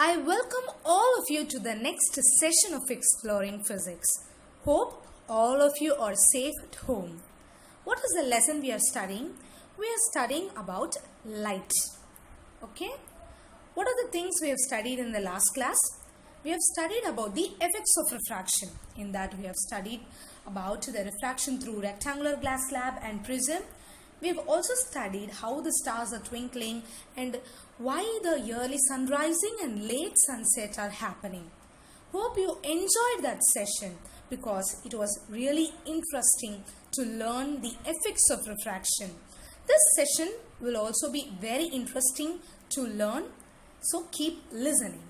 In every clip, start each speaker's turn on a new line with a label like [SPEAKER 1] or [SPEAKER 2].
[SPEAKER 1] I welcome all of you to the next session of Exploring Physics. Hope all of you are safe at home. What is the lesson we are studying? We are studying about light. Okay? What are the things we have studied in the last class? We have studied about the effects of refraction. In that we have studied about the refraction through rectangular glass slab and prism. We have also studied how the stars are twinkling and why the early sunrising and late sunset are happening. Hope you enjoyed that session because it was really interesting to learn the effects of refraction. This session will also be very interesting to learn, so keep listening.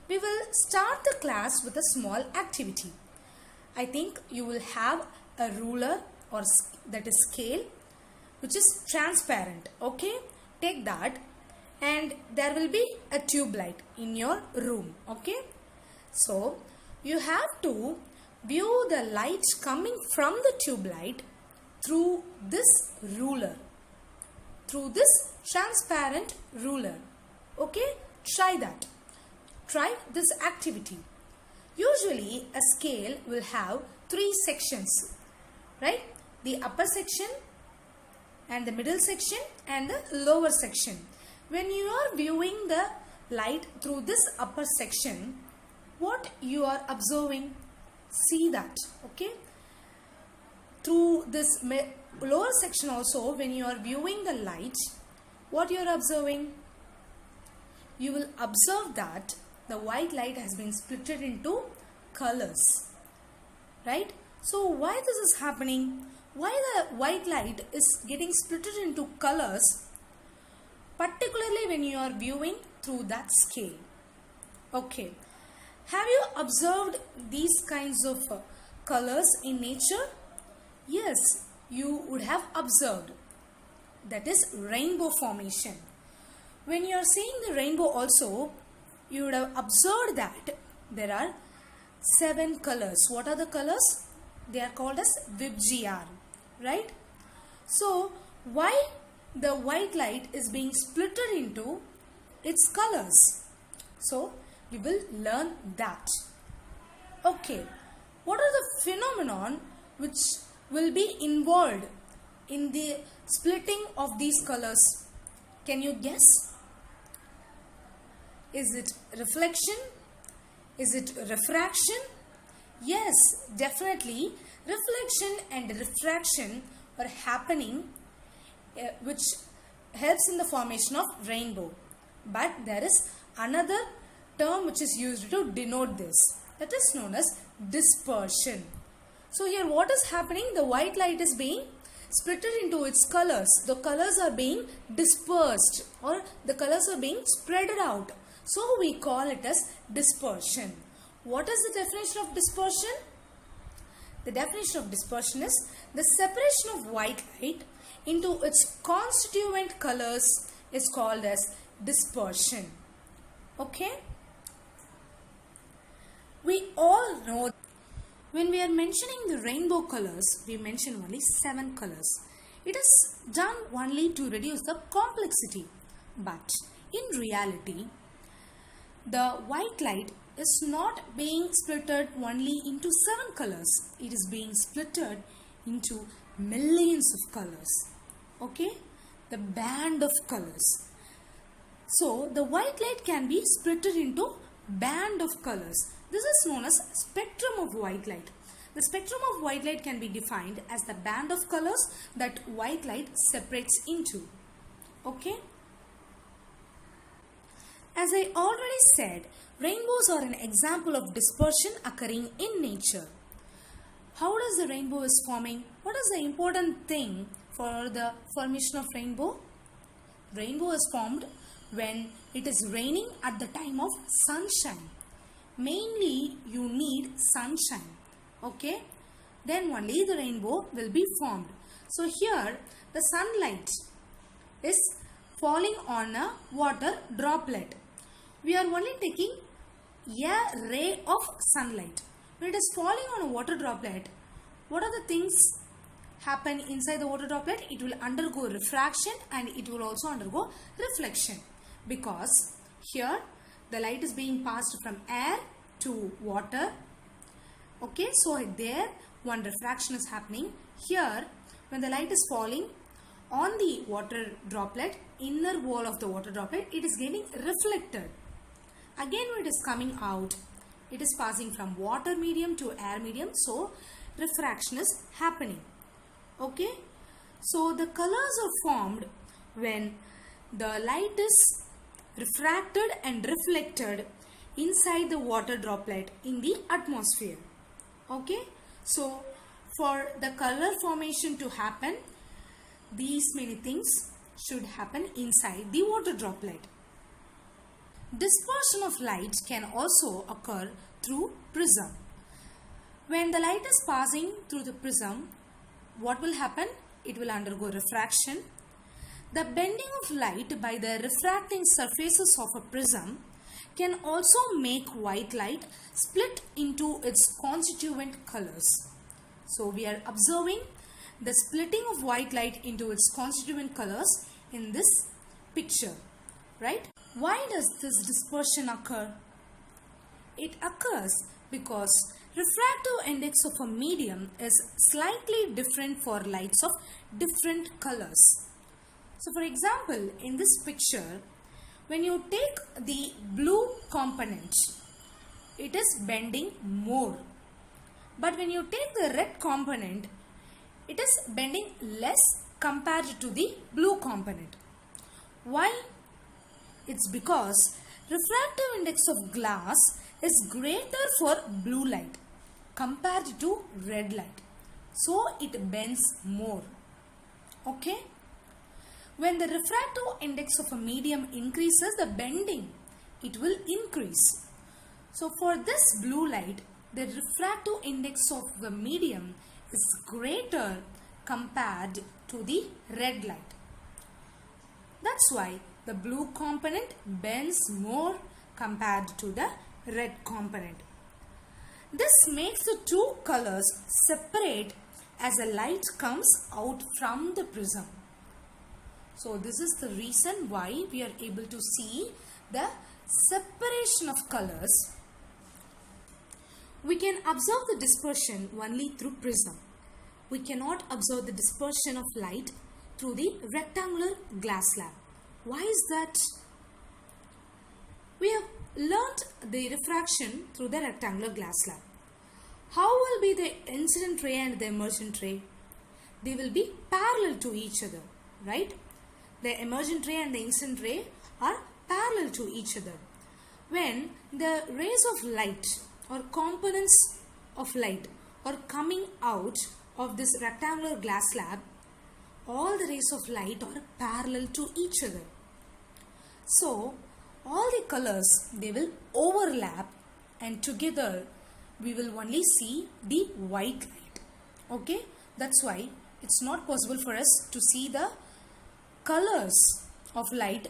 [SPEAKER 1] We will start the class with a small activity. I think you will have a ruler or that is scale which is transparent. Okay, take that and there will be a tube light in your room. Okay, so you have to view the light coming from the tube light through this ruler, through this transparent ruler. Okay, try that. Try this activity. Usually a scale will have three sections, right? The upper section and the middle section and the lower section. When you are viewing the light through this upper section, what you are observing? See that, okay? Through this lower section also, when you are viewing the light, what you are observing? You will observe that the white light has been split into colors, right? So why this is happening? Why the white light is getting split into colors, particularly when you are viewing through that scale? Okay, have you observed these kinds of colors in nature? Yes, you would have observed. That is rainbow formation. When you are seeing the rainbow also, you would have observed that there are 7 colors. What are the colors? They are called as VIBGR, right? So why the white light is being split into its colors? So we will learn that. Okay, what are the phenomenon which will be involved in the splitting of these colors? Can you guess? Is it reflection? Is it refraction? Yes, definitely. Reflection and refraction are happening, which helps in the formation of rainbow. But there is another term which is used to denote this. That is known as dispersion. So here what is happening? The white light is being split into its colors. The colors are being dispersed or the colors are being spread out. So we call it as dispersion. What is the definition of dispersion? The definition of dispersion is the separation of white light into its constituent colors is called as dispersion. Okay? We all know when we are mentioning the rainbow colors, we mention only 7 colors. It is done only to reduce the complexity. But in reality, the white light is not being splitted only into 7 colors. It is being splitted into millions of colors. Okay? The band of colors. So the white light can be splitted into band of colors. This is known as spectrum of white light. The spectrum of white light can be defined as the band of colors that white light separates into. Okay? As I already said, rainbows are an example of dispersion occurring in nature. How does the rainbow is forming? What is the important thing for the formation of rainbow? Rainbow is formed when it is raining at the time of sunshine. Mainly you need sunshine. Okay? Then only the rainbow will be formed. So here the sunlight is falling on a water droplet. We are only taking a ray of sunlight. When it is falling on a water droplet, what are the things happen inside the water droplet? It will undergo refraction and it will also undergo reflection, because here the light is being passed from air to water. Okay, so there one refraction is happening. Here, when the light is falling on the water droplet, inner wall of the water droplet, it is getting reflected. Again, when it is coming out, it is passing from water medium to air medium, so refraction is happening. Okay, so the colors are formed when the light is refracted and reflected inside the water droplet in the atmosphere. Okay, so for the color formation to happen, these many things should happen inside the water droplet. Dispersion of light can also occur through prism. When the light is passing through the prism, what will happen? It will undergo refraction. The bending of light by the refracting surfaces of a prism can also make white light split into its constituent colors. So we are observing the splitting of white light into its constituent colors in this picture, right? Why does this dispersion occur? It occurs because refractive index of a medium is slightly different for lights of different colors. So for example, in this picture, when you take the blue component, it is bending more. But when you take the red component, it is bending less compared to the blue component. Why? It's because refractive index of glass is greater for blue light compared to red light. So it bends more. Okay? When the refractive index of a medium increases, the bending, it will increase. So for this blue light, the refractive index of the medium is greater compared to the red light. That's why the blue component bends more compared to the red component. This makes the two colors separate as the light comes out from the prism. So this is the reason why we are able to see the separation of colors. We can observe the dispersion only through prism. We cannot observe the dispersion of light through the rectangular glass slab. Why is that? We have learnt the refraction through the rectangular glass slab. How will be the incident ray and the emergent ray? They will be parallel to each other, right? The emergent ray and the incident ray are parallel to each other. When the rays of light or components of light are coming out of this rectangular glass slab, all the rays of light are parallel to each other. So, all the colors, they will overlap and together we will only see the white light. Okay, that's why it's not possible for us to see the colors of light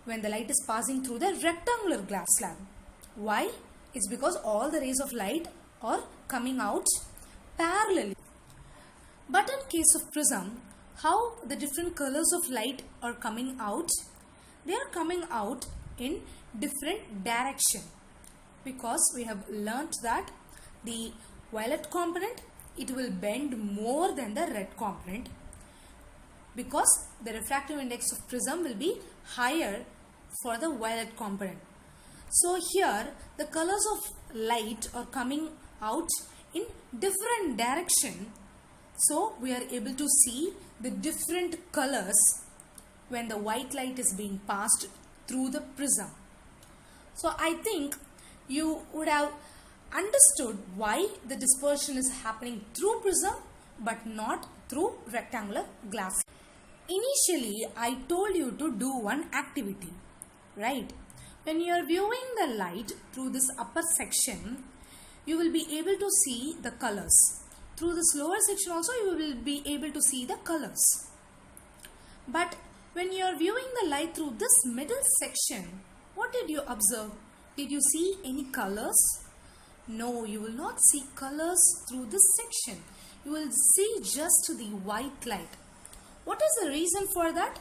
[SPEAKER 1] when the light is passing through the rectangular glass slab. Why? It's because all the rays of light are coming out parallelly. But in case of prism, how the different colors of light are coming out? They are coming out in different direction, because we have learnt that the violet component, it will bend more than the red component, because the refractive index of prism will be higher for the violet component. So here the colors of light are coming out in different direction, so we are able to see the different colors when the white light is being passed through the prism. So I think you would have understood why the dispersion is happening through prism but not through rectangular glass. Initially, I told you to do one activity, right? When you are viewing the light through this upper section, you will be able to see the colors. Through this lower section also, you will be able to see the colors. But when you are viewing the light through this middle section, what did you observe? Did you see any colors? No, you will not see colors through this section. You will see just the white light. What is the reason for that?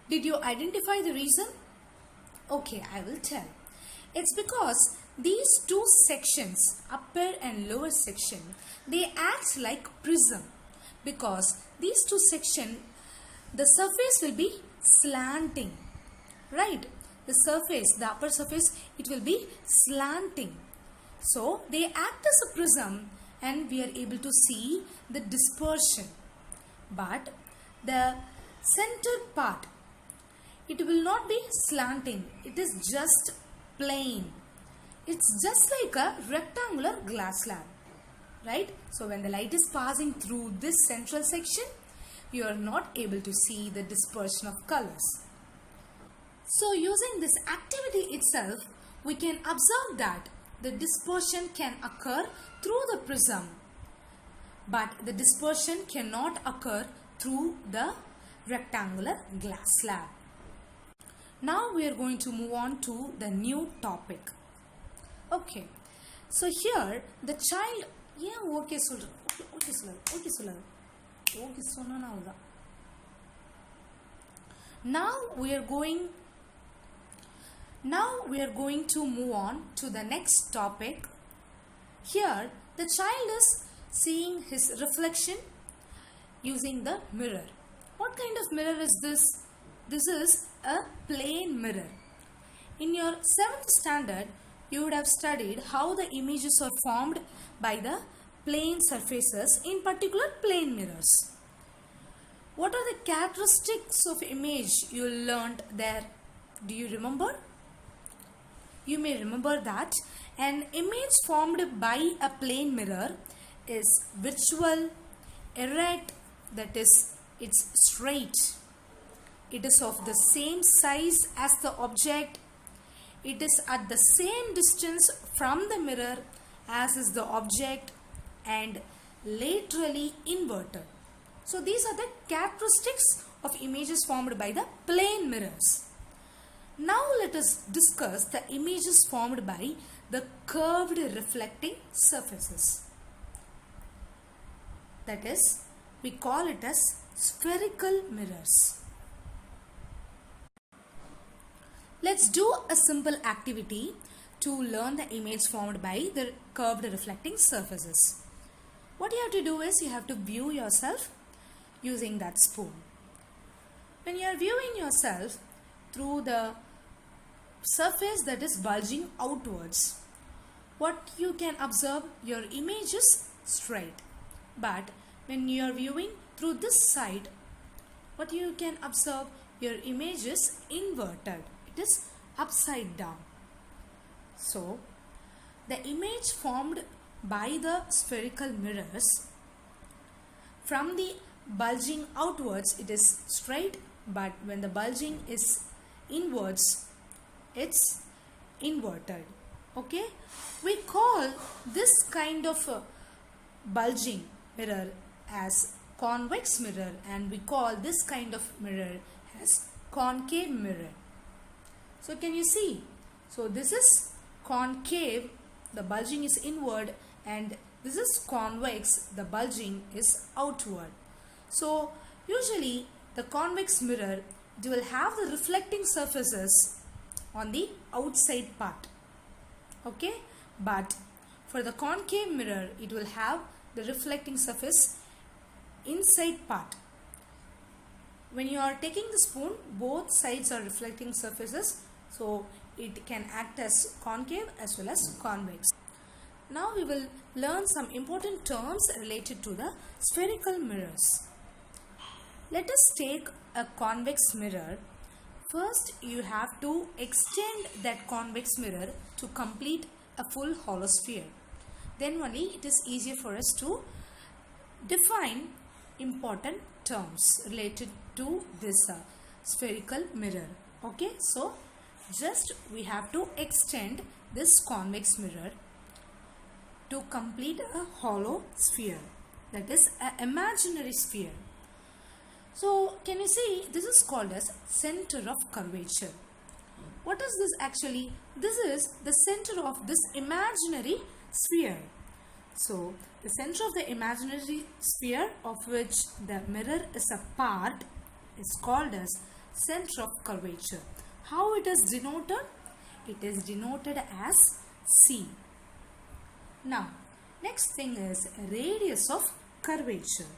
[SPEAKER 1] Did you identify the reason? Okay, I will tell. It's because these two sections, upper and lower section, they act like prism. Because these two sections, the surface will be slanting, right? The surface, the upper surface, it will be slanting. So they act as a prism and we are able to see the dispersion. But the center part, it will not be slanting, it is just plain. It's just like a rectangular glass slab, right? So when the light is passing through this central section, you are not able to see the dispersion of colors. So using this activity itself, we can observe that the dispersion can occur through the prism, but the dispersion cannot occur through the rectangular glass slab. Now we are going to move on to the new topic. Okay, so here the child, Now we are going to move on to the next topic. Here the child is seeing his reflection using the mirror. What kind of mirror is this? This is a plane mirror. In your 7th standard, you would have studied how the images are formed by the plane surfaces, in particular plane mirrors. What are the characteristics of image you learned there? Do you remember? You may remember that an image formed by a plane mirror is virtual, erect, that is, it's straight. It is of the same size as the object. It is at the same distance from the mirror as is the object and laterally inverted. So these are the characteristics of images formed by the plane mirrors. Now let us discuss the images formed by the curved reflecting surfaces. That is, we call it as spherical mirrors. Let's do a simple activity to learn the image formed by the curved reflecting surfaces. What you have to do is you have to view yourself using that spoon. When you are viewing yourself through the surface that is bulging outwards, what you can observe, your image is straight. But when you are viewing through this side, what you can observe, your image is inverted. It is upside down. So the image formed by the spherical mirrors, from the bulging outwards it is straight, but when the bulging is inwards, it's inverted. Okay, we call this kind of bulging mirror as convex mirror, and we call this kind of mirror as concave mirror. So can you see? So this is concave, the bulging is inward, and this is convex, the bulging is outward. So usually the convex mirror, it will have the reflecting surfaces on the outside part. Okay, but for the concave mirror, it will have the reflecting surface inside part. When you are taking the spoon, both sides are reflecting surfaces, so it can act as concave as well as convex. Now we will learn some important terms related to the spherical mirrors. Let us take a convex mirror. First, you have to extend that convex mirror to complete a full hollow sphere. Then only it is easier for us to define important terms related to this spherical mirror. Okay, so just we have to extend this convex mirror to complete a hollow sphere, that is an imaginary sphere. So can you see, this is called as center of curvature. What is this actually? This is the center of this imaginary sphere. So the center of the imaginary sphere, of which the mirror is a part, is called as center of curvature. How it is denoted? it is denoted as C. Now, next thing is radius of curvature.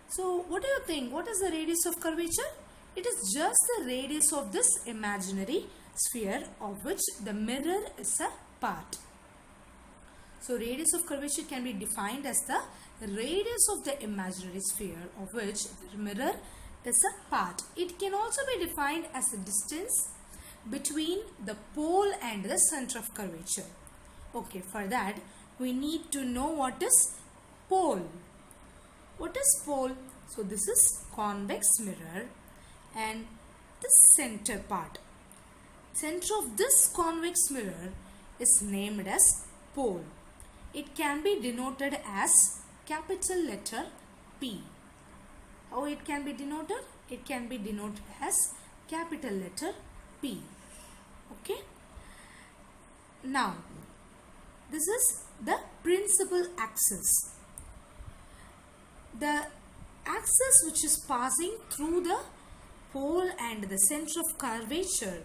[SPEAKER 1] So, what do you think? What is the radius of curvature? It is just the radius of this imaginary sphere of which the mirror is a part. So, radius of curvature can be defined as the radius of the imaginary sphere of which the mirror is a part. It can also be defined as the distance between the pole and the center of curvature. Okay, for that we need to know what is pole. What is pole? So this is convex mirror and the center part. Center of this convex mirror is named as pole. It can be denoted as capital letter P. How it can be denoted? It can be denoted as capital letter P. Okay. Now, this is the principal axis. The axis which is passing through the pole and the center of curvature,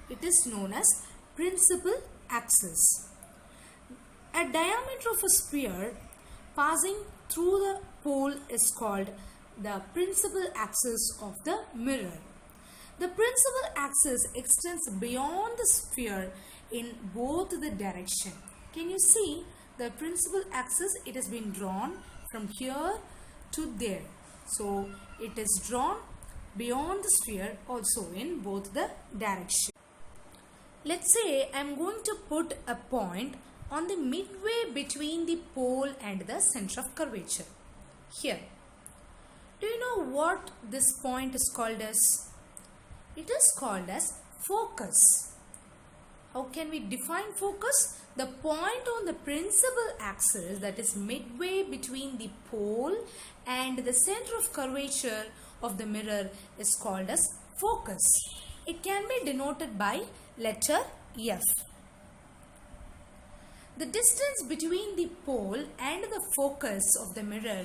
[SPEAKER 1] it is known as principal axis. A diameter of a sphere passing through the pole is called the principal axis of the mirror. The principal axis extends beyond the sphere in both the direction. Can you see the principal axis? It has been drawn from here to there. So it is drawn beyond the sphere also in both the direction. Let's say I am going to put a point on the midway between the pole and the center of curvature. Here. Do you know what this point is called as? It is called as focus. How can we define focus? The point on the principal axis, that is midway between the pole and the center of curvature of the mirror, is called as focus. It can be denoted by letter F. The distance between the pole and the focus of the mirror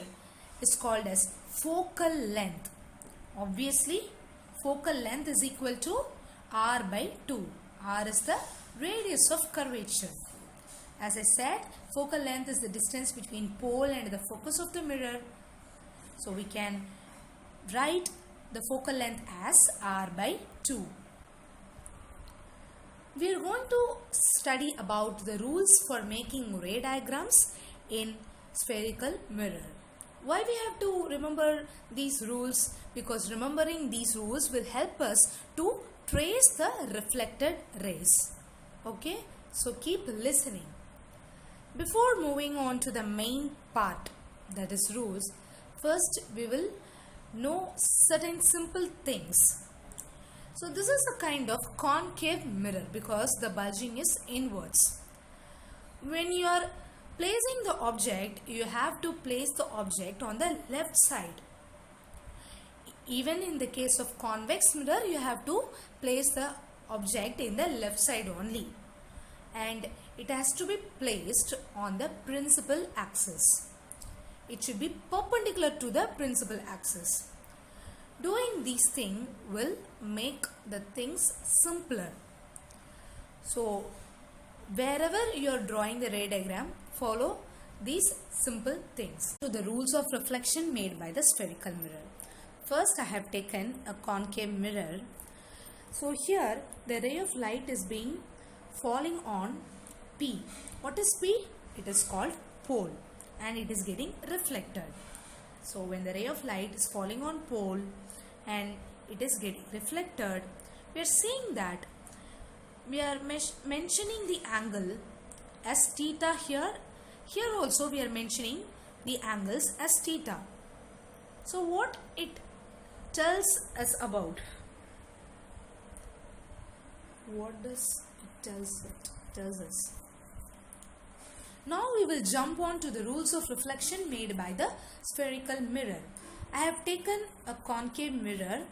[SPEAKER 1] is called as focal length. Obviously, focal length is equal to R by 2. R is the radius of curvature. As I said, focal length is the distance between pole and the focus of the mirror. So we can write the focal length as R by 2. We are going to study about the rules for making ray diagrams in spherical mirror. Why we have to remember these rules? Because remembering these rules will help us to trace the reflected rays. Okay, so keep listening. Before moving on to the main part, that is rules, first we will know certain simple things. So this is a kind of concave mirror because the bulging is inwards. When you are placing the object, you have to place the object on the left side. Even in the case of convex mirror, you have to place the object in the left side only. And it has to be placed on the principal axis. It should be perpendicular to the principal axis. Doing these things will make the things simpler. So, wherever you are drawing the ray diagram, follow these simple things. So, the rules of reflection made by the spherical mirror. First, I have taken a concave mirror. So, here the ray of light is being falling on P. What is P? It is called pole and it is getting reflected. So, when the ray of light is falling on pole and it is getting reflected, we are seeing that we are mentioning the angle as theta here. Here also we are mentioning the angles as theta. So what it tells us about? What does it tells us? Now we will jump on to the rules of reflection made by the spherical mirror. I have taken a concave mirror.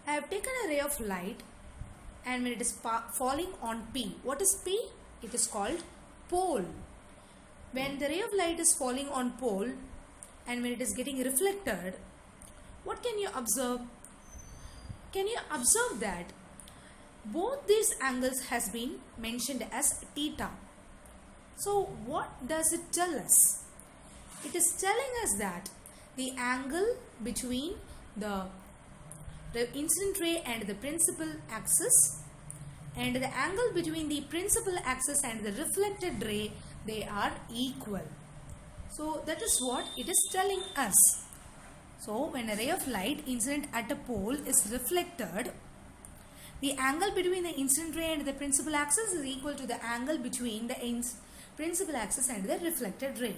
[SPEAKER 1] I have taken a ray of light and when it is falling on P. What is P? It is called pole. When the ray of light is falling on pole and when it is getting reflected, what can you observe? Can you observe that both these angles has been mentioned as theta. So what does it tell us? It is telling us that the angle between the incident ray and the principal axis and the angle between the principal axis and the reflected ray, they are equal. So that is what it is telling us. So when a ray of light incident at a pole is reflected, the angle between the incident ray and the principal axis is equal to the angle between the principal axis and the reflected ray.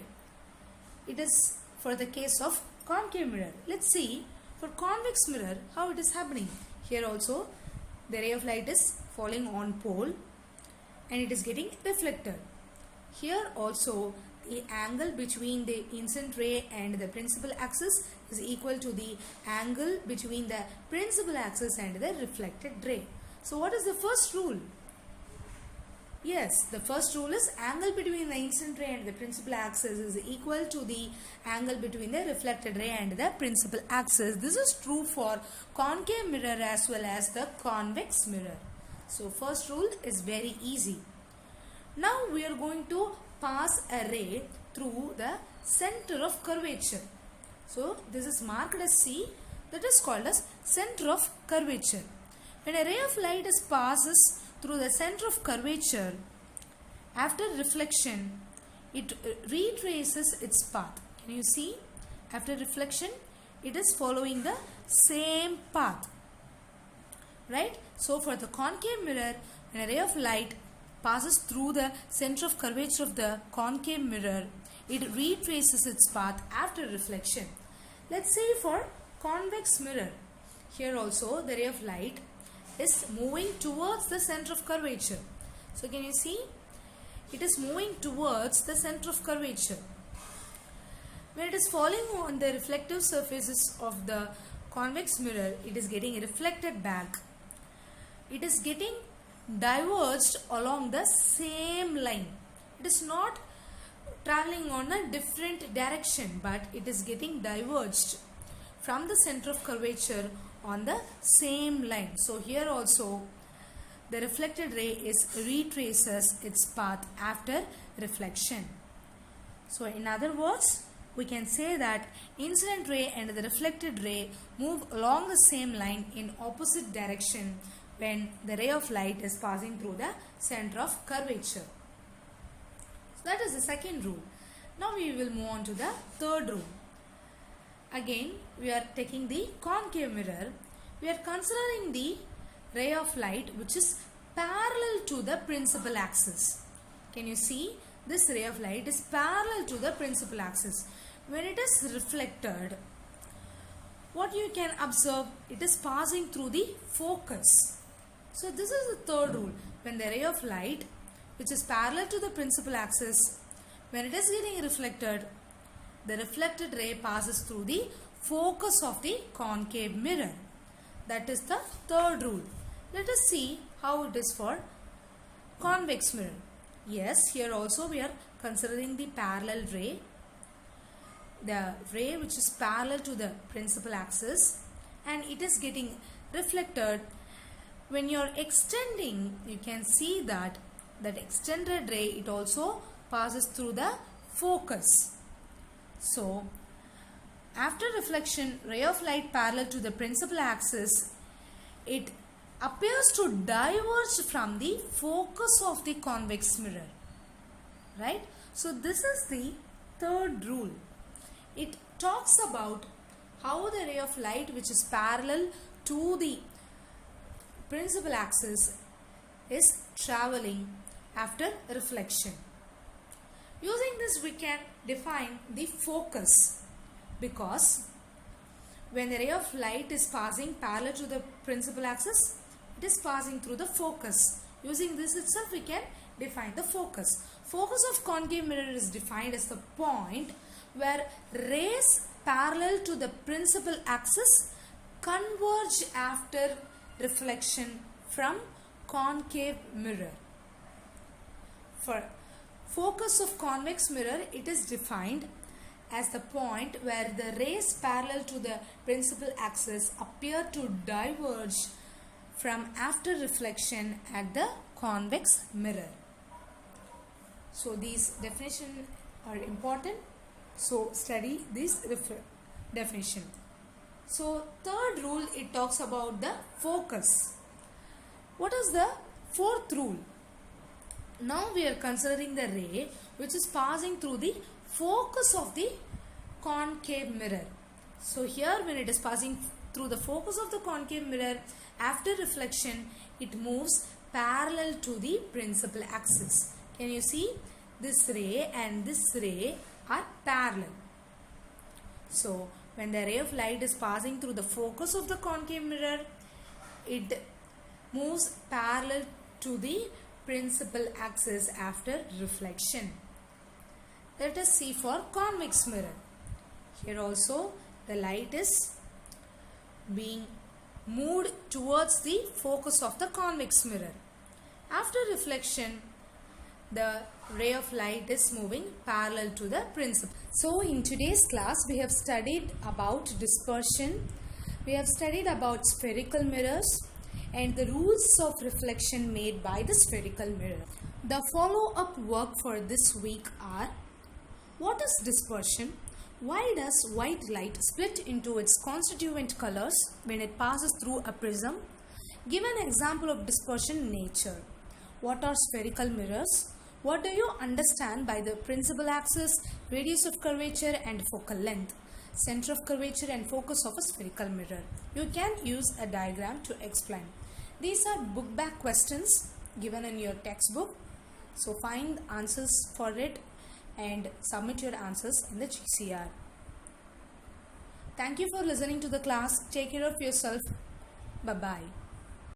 [SPEAKER 1] It is for the case of concave mirror. Let's see for convex mirror how it is happening. Here also the ray of light is falling on pole and it is getting reflected. Here also the angle between the incident ray and the principal axis is equal to the angle between the principal axis and the reflected ray. So what is the first rule? Yes, the first rule is angle between the incident ray and the principal axis is equal to the angle between the reflected ray and the principal axis. This is true for concave mirror as well as the convex mirror. So first rule is very easy. Now we are going to pass a ray through the center of curvature. So this is marked as C, that is called as center of curvature. When a ray of light passes through the center of curvature, after reflection, it retraces its path. Can you see? After reflection, it is following the same path. Right? So for the concave mirror, when a ray of light passes through the center of curvature of the concave mirror, it retraces its path after reflection. Let's say for convex mirror, here also the ray of light is moving towards the center of curvature. So can you see? It is moving towards the center of curvature. When it is falling on the reflective surfaces of the convex mirror, it is getting reflected back. It is getting diverged along the same line. It is not traveling on a different direction, but it is getting diverged from the center of curvature on the same line. So here also the reflected ray retraces its path after reflection. So in other words, we can say that incident ray and the reflected ray move along the same line in opposite direction when the ray of light is passing through the center of curvature. So that is the second rule. Now we will move on to the third rule. Again, we are taking the concave mirror. We are considering the ray of light which is parallel to the principal axis. Can you see? This ray of light is parallel to the principal axis. When it is reflected, what you can observe, it is passing through the focus. So this is the third rule. When the ray of light which is parallel to the principal axis, when it is getting reflected, the reflected ray passes through the focus of the concave mirror. That is the third rule. Let us see how it is for convex mirror. Yes, here also we are considering the parallel ray. The ray which is parallel to the principal axis and it is getting reflected. When you are extending, you can see that extended ray, it also passes through the focus. So after reflection, ray of light parallel to the principal axis, it appears to diverge from the focus of the convex mirror. Right? So this is the third rule. It talks about how the ray of light which is parallel to the principal axis is traveling after reflection. Using this, we can define the focus, because when the ray of light is passing parallel to the principal axis, it is passing through the focus. Using this itself, we can define the focus. Focus of concave mirror is defined as the point where rays parallel to the principal axis converge after reflection from concave mirror. For focus of convex mirror, it is defined as the point where the rays parallel to the principal axis appear to diverge from after reflection at the convex mirror. So these definitions are important. So study this definition. So third rule, it talks about the focus. What is the fourth rule? Now we are considering the ray which is passing through the focus of the concave mirror. So here when it is passing through the focus of the concave mirror, after reflection it moves parallel to the principal axis. Can you see? This ray and this ray are parallel. So when the ray of light is passing through the focus of the concave mirror, it moves parallel to the principal axis after reflection. Let us see for convex mirror. Here also the light is being moved towards the focus of the convex mirror. After reflection, the ray of light is moving parallel to the principal. So in today's class we have studied about dispersion, we have studied about spherical mirrors and the rules of reflection made by the spherical mirror. The follow-up work for this week are: what is dispersion? Why does white light split into its constituent colors when it passes through a prism? Give an example of dispersion in nature. What are spherical mirrors? What do you understand by the principal axis, radius of curvature and focal length, center of curvature and focus of a spherical mirror? You can use a diagram to explain. These are book back questions given in your textbook. So find answers for it and submit your answers in the GCR. Thank you for listening to the class. Take care of yourself. Bye-bye.